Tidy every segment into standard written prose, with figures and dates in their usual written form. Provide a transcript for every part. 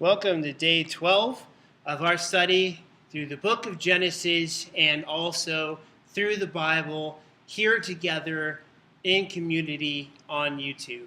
Welcome to day 12 of our study through the book of Genesis and also through the Bible here together in community on YouTube.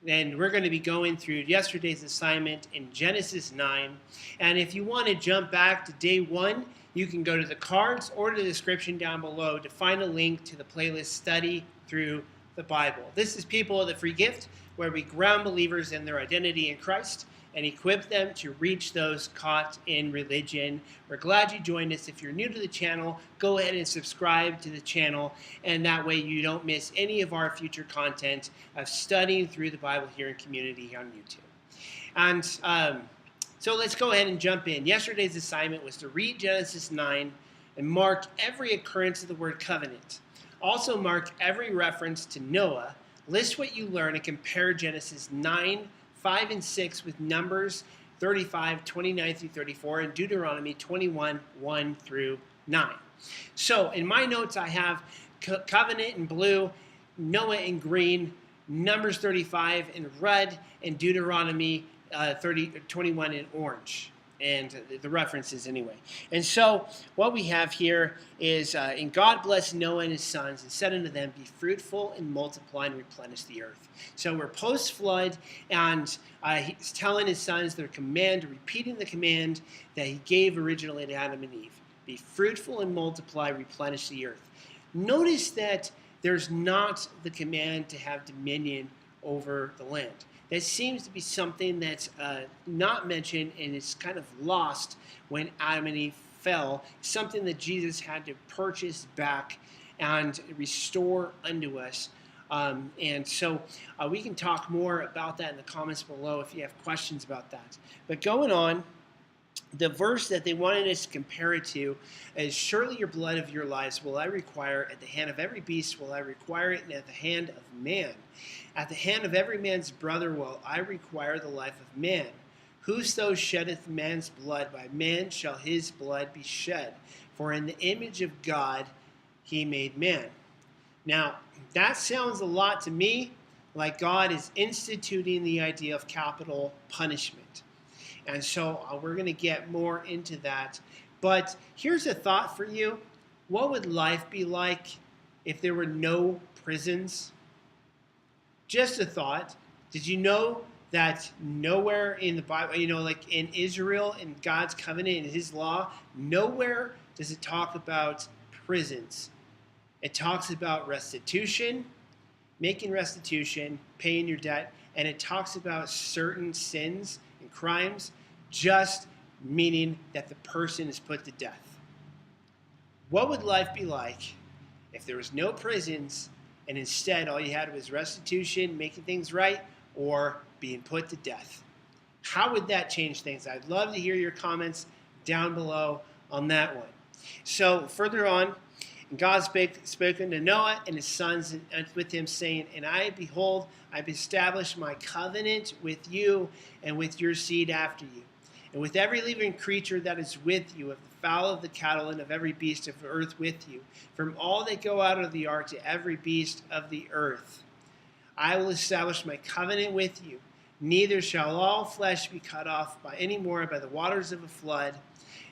And we're going to be going through yesterday's assignment in Genesis 9. And if you want to jump back to day 1, you can go to the cards or the description down below to find a link to the playlist Study Through the Bible. This is People of the Free Gift, where we ground believers in their identity in Christ and equip them to reach those caught in religion. We're glad you joined us. If you're new to the channel, go ahead and subscribe to the channel, and that way you don't miss any of our future content of studying through the Bible here in community on YouTube. And so let's go ahead and jump in. Yesterday's assignment was to read Genesis 9 and mark every occurrence of the word covenant. Also mark every reference to Noah. List what you learn and compare Genesis 9, 5, and 6 with Numbers 35, 29 through 34, and Deuteronomy 21, 1 through 9. So in my notes, I have covenant in blue, Noah in green, Numbers 35 in red, and Deuteronomy 21 in orange. And the references anyway. And so what we have here is, and God blessed Noah and his sons and said unto them, be fruitful and multiply and replenish the earth. So we're post-flood, and he's telling his sons their command, repeating the command that he gave originally to Adam and Eve. Be fruitful and multiply, replenish the earth. Notice that there's not the command to have dominion over the land. That seems to be something that's not mentioned, and it's kind of lost when Adam and Eve fell. Something that Jesus had to purchase back and restore unto us. And so we can talk more about that in the comments below if you have questions about that. But going on, the verse that they wanted us to compare it to is, surely your blood of your lives will I require, at the hand of every beast will I require it, and at the hand of man. At the hand of every man's brother will I require the life of man. Whoso sheddeth man's blood, by man shall his blood be shed. For in the image of God he made man. Now, that sounds a lot to me like God is instituting the idea of capital punishment. And so we're going to get more into that. But here's a thought for you. What would life be like if there were no prisons? Just a thought. Did you know that nowhere in the Bible, like in Israel, in God's covenant, in his law, nowhere does it talk about prisons. It talks about restitution, making restitution, paying your debt, and it talks about certain sins and crimes, just meaning that the person is put to death. What would life be like if there was no prisons and instead all you had was restitution, making things right, or being put to death? How would that change things? I'd love to hear your comments down below on that one. So further on, God spake unto Noah and his sons with him, saying, and I, behold, I've established my covenant with you and with your seed after you, and with every living creature that is with you, of the fowl of the cattle, and of every beast of the earth with you, from all that go out of the ark to every beast of the earth. I will establish my covenant with you. Neither shall all flesh be cut off by any more by the waters of a flood,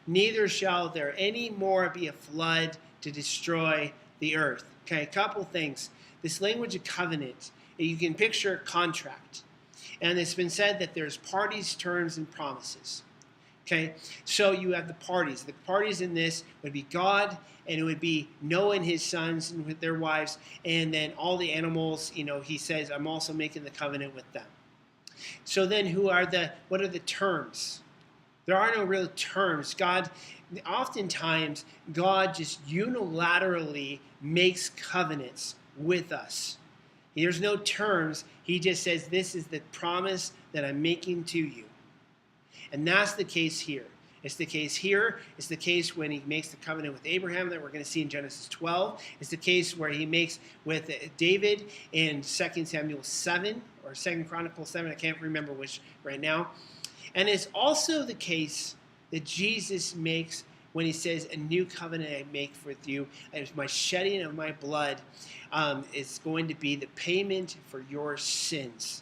neither shall there any more be a flood to destroy the earth. Okay, a couple things. This language of covenant, you can picture a contract. And it's been said that there's parties, terms, and promises. Okay, so you have the parties. The parties in this would be God, and it would be Noah and his sons and with their wives, and then all the animals. He says, I'm also making the covenant with them. So then what are the terms? There are no real terms. Oftentimes, God just unilaterally makes covenants with us. There's no terms. He just says, this is the promise that I'm making to you. And that's the case here. It's the case here. It's the case when he makes the covenant with Abraham that we're going to see in Genesis 12. It's the case where he makes with David in 2 Samuel 7 or 2 Chronicles 7. I can't remember which right now. And it's also the case that Jesus makes when he says, a new covenant I make with you, and my shedding of my blood is going to be the payment for your sins.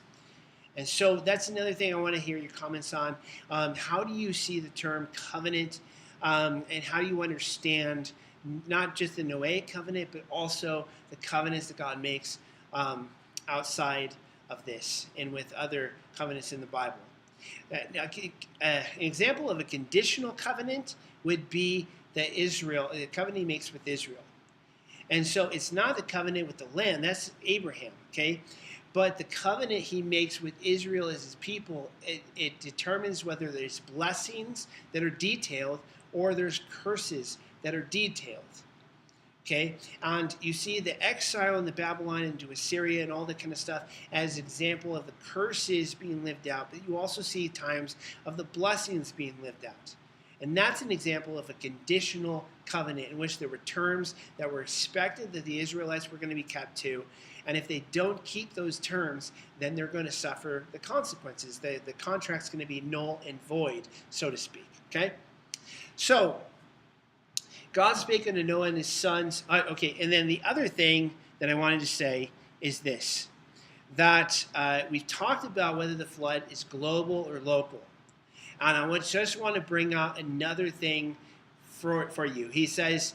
And so that's another thing I want to hear your comments on. How do you see the term covenant, and how do you understand not just the Noahic covenant, but also the covenants that God makes outside of this and with other covenants in the Bible? An example of a conditional covenant would be the covenant he makes with Israel. And so it's not the covenant with the land, that's Abraham, okay? But the covenant he makes with Israel as his people, it determines whether there's blessings that are detailed or there's curses that are detailed. Okay, and you see the exile in the Babylon into Assyria and all that kind of stuff as an example of the curses being lived out, but you also see times of the blessings being lived out. And that's an example of a conditional covenant in which there were terms that were expected that the Israelites were going to be kept to. And if they don't keep those terms, then they're going to suffer the consequences. The contract's going to be null and void, so to speak. Okay? So, God spake unto Noah and his sons. Okay, and then the other thing that I wanted to say is this. That we've talked about whether the flood is global or local. And I just want to bring out another thing for you. He says,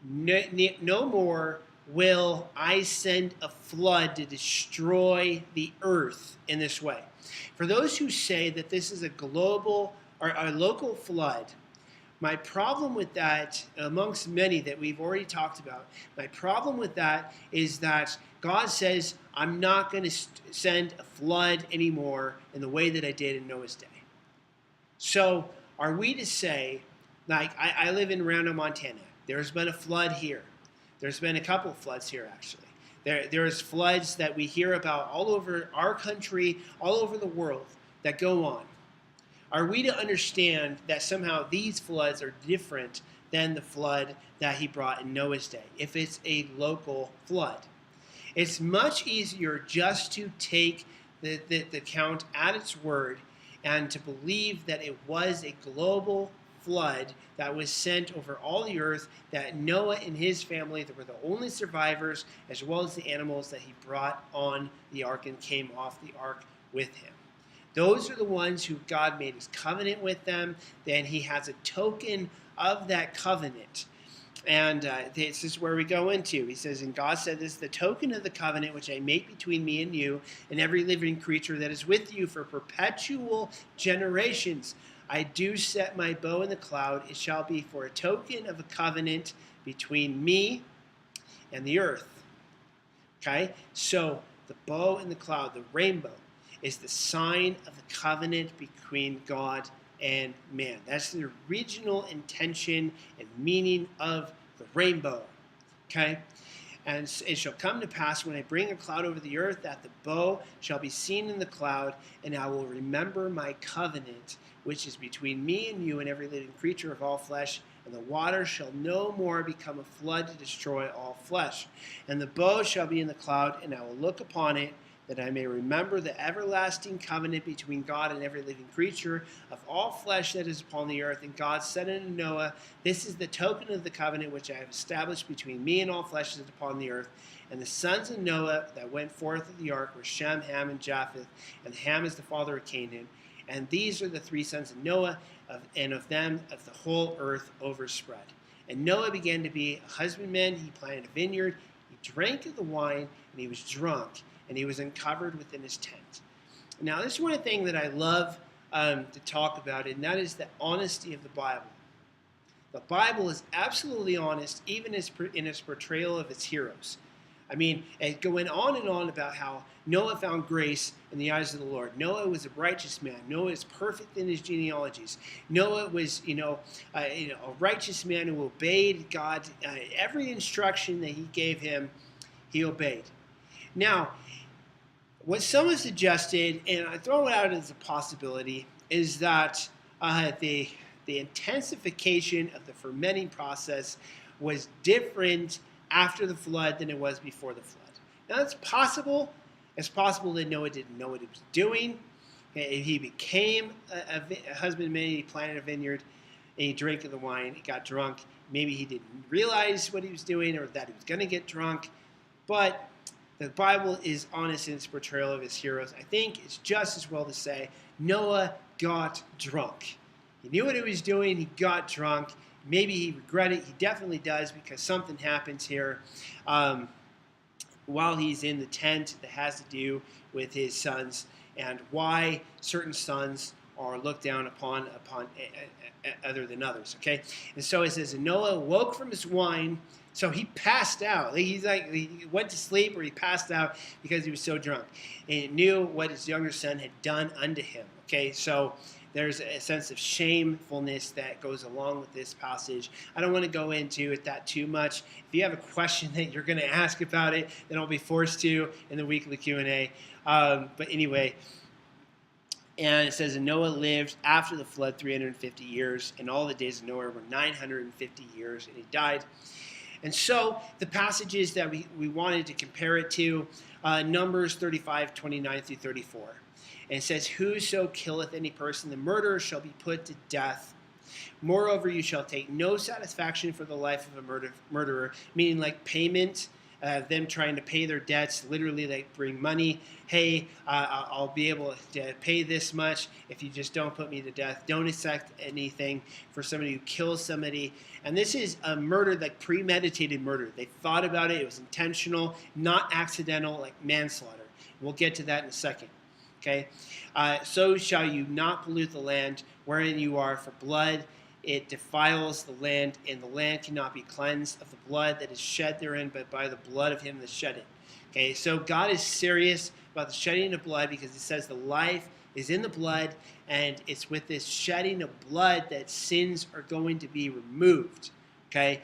no more will I send a flood to destroy the earth in this way. For those who say that this is a global or a local flood, my problem with that, amongst many that we've already talked about, my problem with that is that God says, I'm not going to send a flood anymore in the way that I did in Noah's day. So are we to say, like, I live in Round Rock, Montana. There's been a flood here. There's been a couple of floods here, actually. There's floods that we hear about all over our country, all over the world, that go on. Are we to understand that somehow these floods are different than the flood that he brought in Noah's day, if it's a local flood? It's much easier just to take the account at its word and to believe that it was a global flood that was sent over all the earth, that Noah and his family that were the only survivors, as well as the animals that he brought on the ark and came off the ark with him. Those are the ones who God made his covenant with them. Then he has a token of that covenant. And this is where we go into. He says, and God said, this is the token of the covenant which I make between me and you and every living creature that is with you for perpetual generations. I do set my bow in the cloud. It shall be for a token of a covenant between me and the earth. Okay? So the bow in the cloud, the rainbow, is the sign of the covenant between God and man. That's the original intention and meaning of the rainbow. Okay? And it shall come to pass when I bring a cloud over the earth that the bow shall be seen in the cloud, and I will remember my covenant, which is between me and you and every living creature of all flesh, and the water shall no more become a flood to destroy all flesh. And the bow shall be in the cloud, and I will look upon it, that I may remember the everlasting covenant between God and every living creature of all flesh that is upon the earth. And God said unto Noah, this is the token of the covenant which I have established between me and all flesh that is upon the earth. And the sons of Noah that went forth of the ark were Shem, Ham, and Japheth. And Ham is the father of Canaan. And these are the three sons of Noah, and of them of the whole earth overspread. And Noah began to be a husbandman. He planted a vineyard. He drank of the wine, and he was drunk. And he was uncovered within his tent. Now, this is one thing that I love to talk about, and that is the honesty of the Bible. The Bible is absolutely honest, even in its portrayal of its heroes. I mean, going on and on about how Noah found grace in the eyes of the Lord. Noah was a righteous man. Noah is perfect in his genealogies. Noah was, a righteous man who obeyed God. Every instruction that he gave him, he obeyed. Now, what some have suggested, and I throw it out as a possibility, is that the intensification of the fermenting process was different after the flood than it was before the flood. Now, it's possible. It's possible that Noah didn't know what he was doing. He became a husbandman. He planted a vineyard, and he drank of the wine. He got drunk. Maybe he didn't realize what he was doing or that he was going to get drunk. But the Bible is honest in its portrayal of his heroes, I think it's just as well to say Noah got drunk. He knew what he was doing. He got drunk. Maybe he regretted it. He definitely does, because something happens here while he's in the tent that has to do with his sons and why certain sons are looked down upon other than others. Okay, and so it says Noah woke from his wine. So he passed out. He went to sleep, or he passed out because he was so drunk, and he knew what his younger son had done unto him. Okay, so there's a sense of shamefulness that goes along with this passage. I don't want to go into it that too much. If you have a question that you're going to ask about it, then I'll be forced to in the weekly Q&A. But anyway, and it says, and Noah lived after the flood 350 years, and all the days of Noah were 950 years, and he died. And so the passages that we wanted to compare it to, Numbers 35, 29 through 34. And it says, whoso killeth any person, the murderer shall be put to death. Moreover, you shall take no satisfaction for the life of a murderer, meaning like payment, them trying to pay their debts, literally like bring money. Hey, I'll be able to pay this much if you just don't put me to death. Don't accept anything for somebody who kills somebody. And this is a murder, like premeditated murder. They thought about it. It was intentional, not accidental, like manslaughter. We'll get to that in a second. Okay, so shall you not pollute the land wherein you are, for blood it defiles the land, and the land cannot be cleansed of the blood that is shed therein, but by the blood of him that shed it. Okay, so God is serious about the shedding of blood, because it says the life is in the blood, and it's with this shedding of blood that sins are going to be removed. Okay,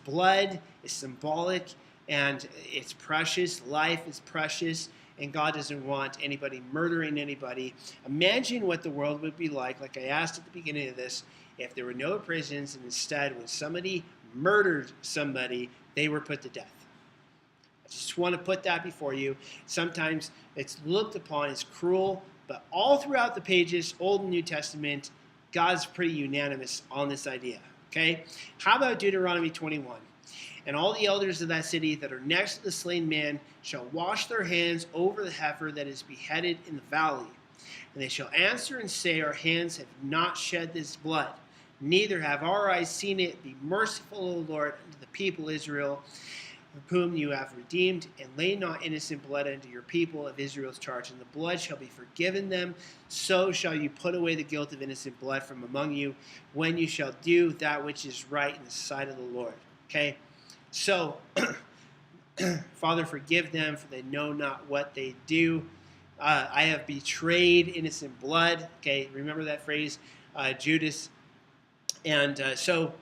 blood is symbolic, and it's precious. Life is precious. And God doesn't want anybody murdering anybody. Imagine what the world would be like I asked at the beginning of this, if there were no prisons, and instead when somebody murdered somebody, they were put to death. I just want to put that before you. Sometimes it's looked upon as cruel, but all throughout the pages, Old and New Testament, God's pretty unanimous on this idea. Okay? How about Deuteronomy 21? And all the elders of that city that are next to the slain man shall wash their hands over the heifer that is beheaded in the valley. And they shall answer and say, our hands have not shed this blood, neither have our eyes seen it. Be merciful, O Lord, unto the people Israel, whom you have redeemed, and lay not innocent blood unto your people of Israel's charge. And the blood shall be forgiven them. So shall you put away the guilt of innocent blood from among you, when you shall do that which is right in the sight of the Lord. Okay? So, Father, forgive them, for they know not what they do. I have betrayed innocent blood. Okay, remember that phrase, Judas. And so,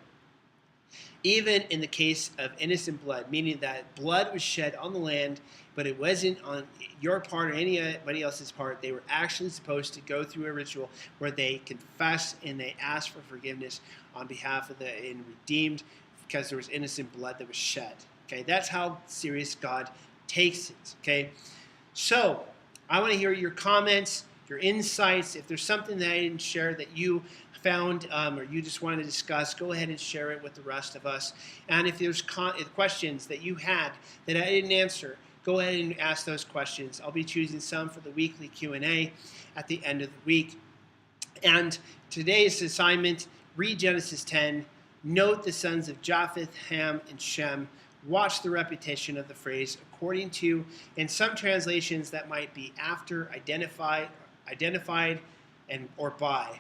even in the case of innocent blood, meaning that blood was shed on the land, but it wasn't on your part or anybody else's part, they were actually supposed to go through a ritual where they confess and they ask for forgiveness on behalf of and redeemed, because there was innocent blood that was shed. Okay, that's how serious God takes it. Okay, so I want to hear your comments, your insights. If there's something that I didn't share that you found or you just wanted to discuss, go ahead and share it with the rest of us. And if there's questions that you had that I didn't answer, go ahead and ask those questions. I'll be choosing some for the weekly Q&A at the end of the week. And today's assignment, read Genesis 10. Note the sons of Japheth, Ham, and Shem. Watch the repetition of the phrase according to, in some translations that might be after, identified, and or by,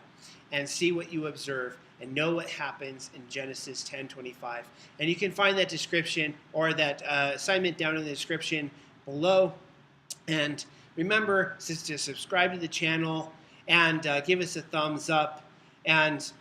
and see what you observe and know what happens in Genesis 10:25. And you can find that description or that assignment down in the description below. And remember to subscribe to the channel and give us a thumbs up, and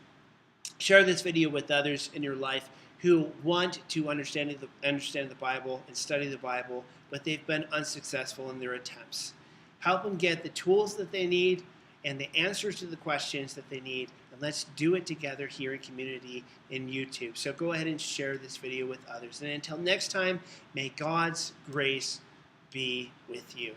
share this video with others in your life who want to understand the Bible and study the Bible, but they've been unsuccessful in their attempts. Help them get the tools that they need and the answers to the questions that they need, and let's do it together here in community in YouTube. So go ahead and share this video with others. And until next time, may God's grace be with you.